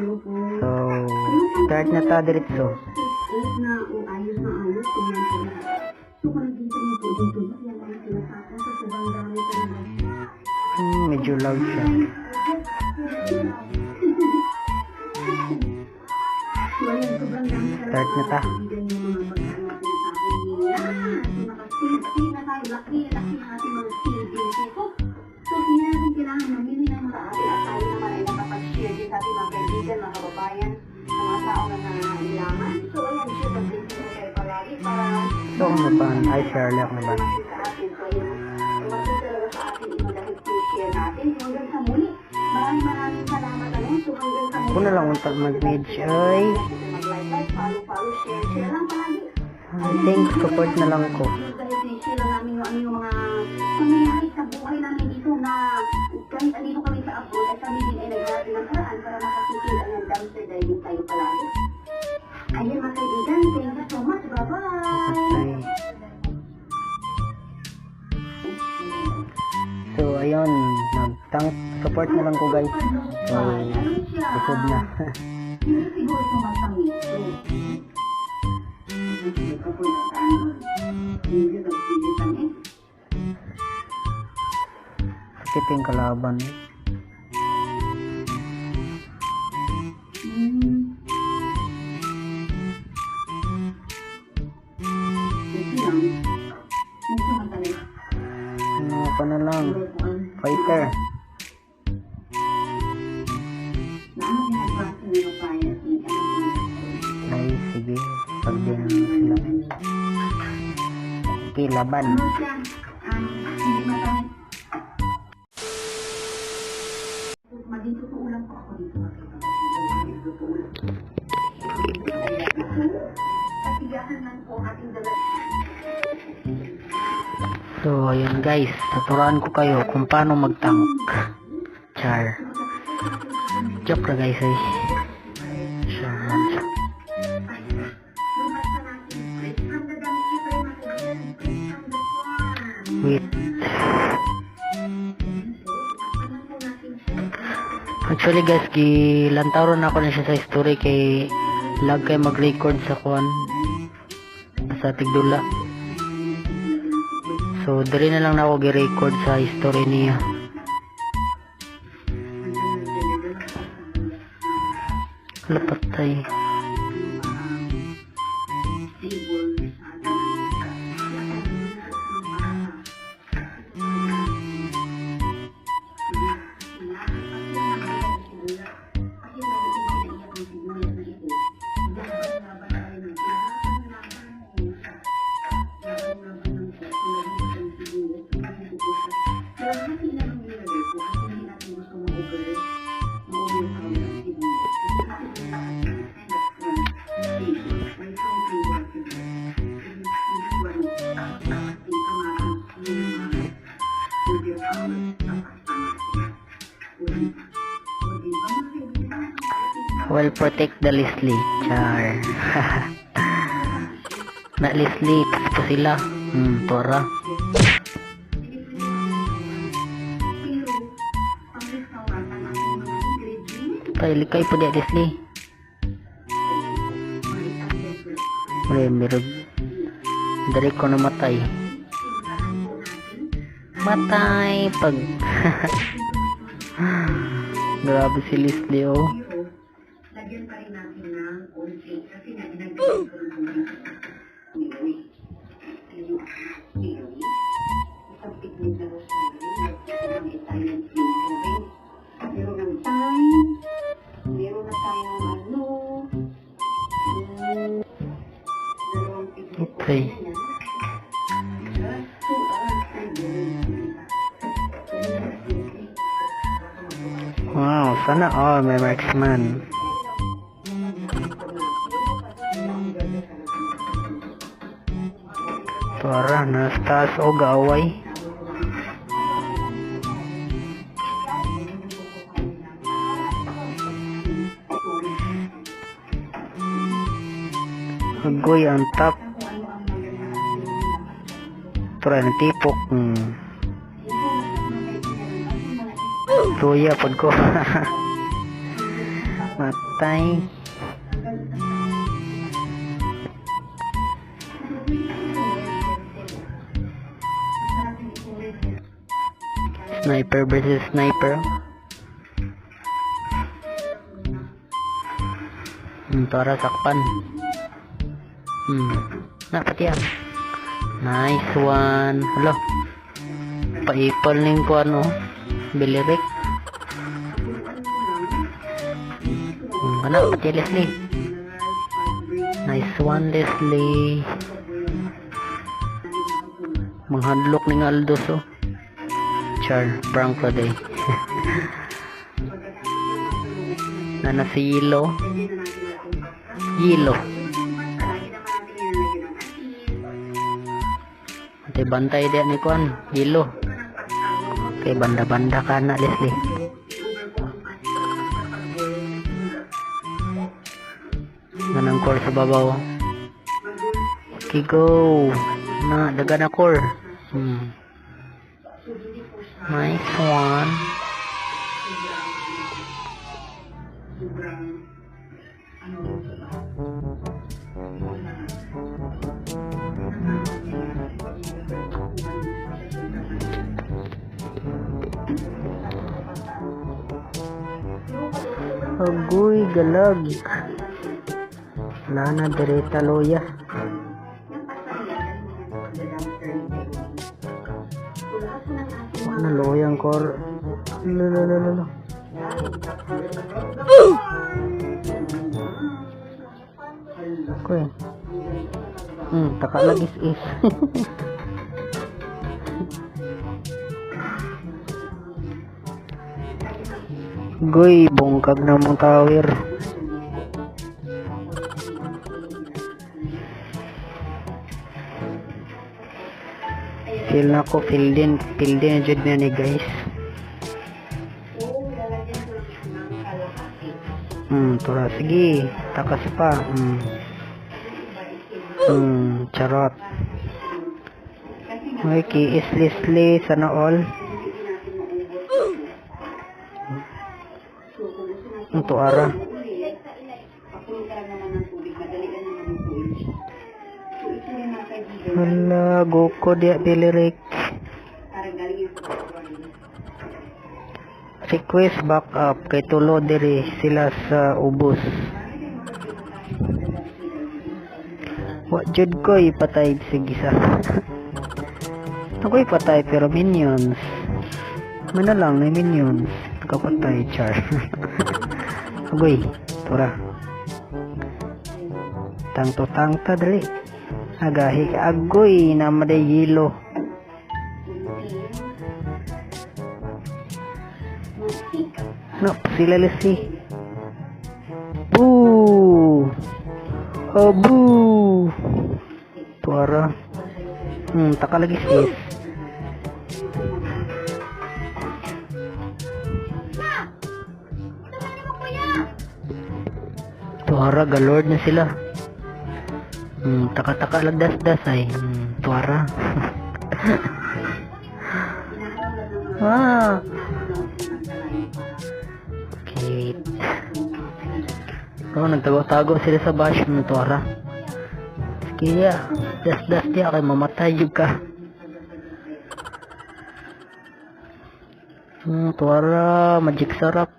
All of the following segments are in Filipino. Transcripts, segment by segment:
So, start na ta diretso. Medyo loud siya. Start na ta. So, ano ba? Ay, Sherlock na ba? Kung na lang untag mag-mage ay I think support na lang ko. Ayun mga kaibigan, thank you so much, bye-bye! So ayun, nag-tank support na lang ko guys. So, isod na. Siguro sumasangit. Sakit yung kalaban. Ano pa na lang? Fighter. Ay, sige. Pagdiyan na sila. Okay, laban. Maging totoo lang po ako dito. Kasigahan lang po ating dalawa. So, ayun guys. Tuturuan ko kayo kung paano mag-tank. Char. Joke na guys ay. Sure. Wait. Actually guys, gilantaron ako na siya sa story kay lag kay mag-record sa kuan sa tigdula. So, dali na lang na ako gi-record sa story niya. Lapatay. Well, protect the Leslie. Char. Na Leslie, pa sila. Tora. Likay po dia Leslie. Meron. Dari ko namatay. Matay pag. Grabe si Leslie oh. Lagyan pa rin natin ng konti kasi nagdagdag ko ng Miloy. Isang pigment na rosemary. Isang Italian flavoring. Meron ng thyme. Meron na tayong ano. Dalawang pigment. Okay. Wow, sana all may marksman. Tora, nastas o gaway. Agoy ang top. Tora, natipok. Tuya pod ko. Matay. Sniper versus sniper. Tara sakpan. Napati yan. Nice one. Hello. Paipal ning ko ano. Bilirik. Kana pati Leslie. Nice one Leslie. Manghadlok ning Aldos oh. Char, prank ko day. Nana si Yilo. Yilo. Ate bantay dia ni Kwan. Yilo. Okay, banda-banda ka na Leslie. Nanang core sa babaw. Okay, go. Na, daga na core. Nice one. Agoy galag. Lana direta loya. Mana loyang kor. Lolo. Koy. Taka lagi is. Goy, bongkag na mong tower. Feel na ko, feel din jud na ni guys. Tura, sige, takas pa. Charot. Okay, islisli sana all. Untuk arah. Hala, goko dia bilirik. Request backup kay tulo diri sila sa ubos. Wa jud ko ipatay sige sa. Ako ipatay pero minions. Mana lang na minions. Kapatay char. Agoy, tura. Tangto-tangta dali. Agahi agoy na maday yelo. No, sila lesi. Boo. Oh, boo. Tuara. Taka lagi sis. Tuara galord na sila. Taka-taka lang das-das ay. Tuara. Okay. Oh, nagtago-tago sila sa bash ng tuara. Kaya, das-das dia kay mamatay juga. Tuara, magic sarap.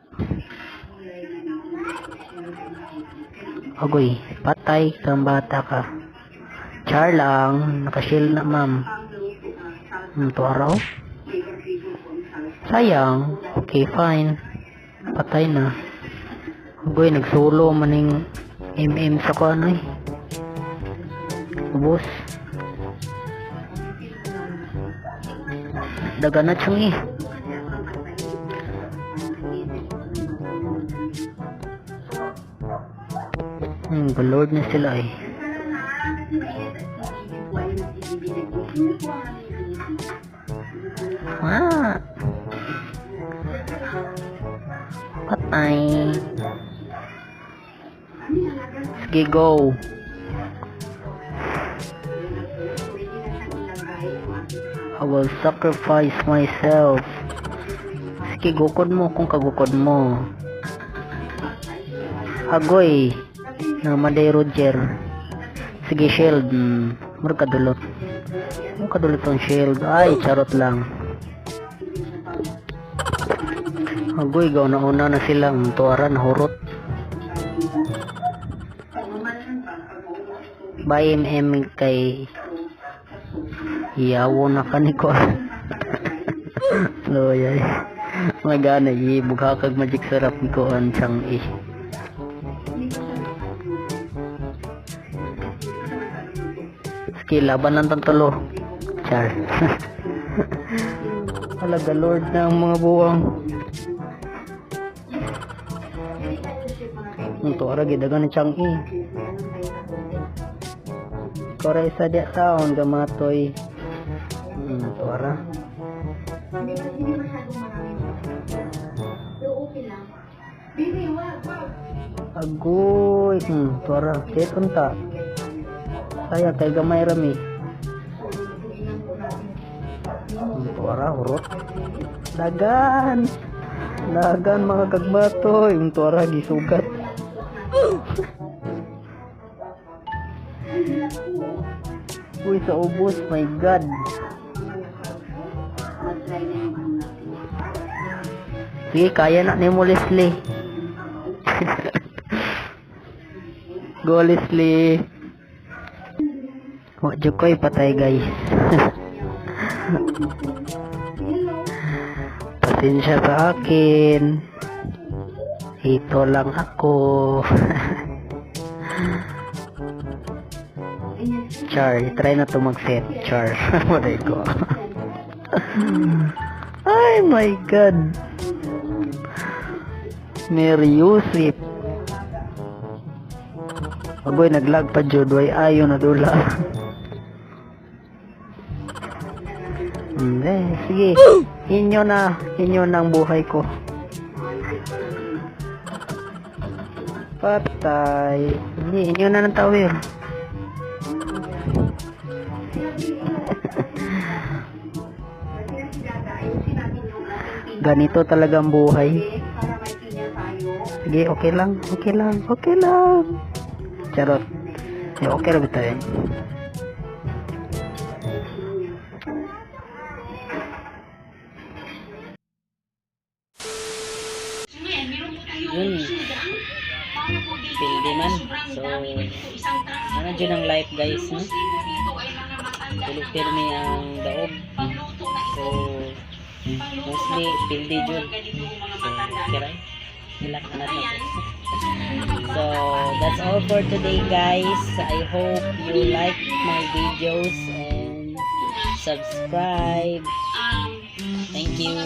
Agoy, patay kang bata ka. Char lang, nakashield na ma'am. Tuara oh. Sayang. Okay, fine. Patay na. Agoy, nagsolo maning MM sa ko ano eh. Ubos. Daga na siyang eh. Galord na sila eh. Patay. Sige, go. I will sacrifice myself. Sige, gukod mo kung kagukod mo. Agoy na Maday Roger. Sige, shield. Markadulot. Markadulot tong shield. Ay, charot lang. Agoy, gaw na una na silang tuwaran, hurot. By MM kay Iyawo na kaniko. So, yay. Magana, bughakag magic sarap ko ang siyang Skill, laban ng tantulo. Char. Talaga, Lord ng mga buwang. Ito, arag, idagan ng siyang Kora isa dia taon gamatoy. Ito, ara. Hindi masyadong marami. Pero okay lang. Bibi, wag. Agoy. Ito, ara. Kaya unta. Saya kay gamay rami. Ito, ara. Hurot. Dagan. Dagan mga kagmatoy. Ito, ara. Gisugat. Uy, sa ubos, my God. Mag-try na yung ano natin. Sige, kaya na ni mo, Leslie. Go, Leslie. Wak Jokoy, patay, guys. Pasensya sa akin. Ito lang ako. Char, try na to mag-set. Char. Maray ko. Ay, my God. Mary Yusip. Agoy, naglag pa jud. Way ayo na dula. Sige. Inyo na ang buhay ko. Patay. Hindi, inyo na ng tawir. Ganito talaga ang buhay. Sige, okay lang. Charot. Okay lang tayo. Yun. Pildi man. So, ano dyan ang life, guys, no? Pilipirmi ang daog. So, mostly pildi dyan. So, kiray. Ilak na natin. So, that's all for today, guys. I hope you like my videos and subscribe. Thank you.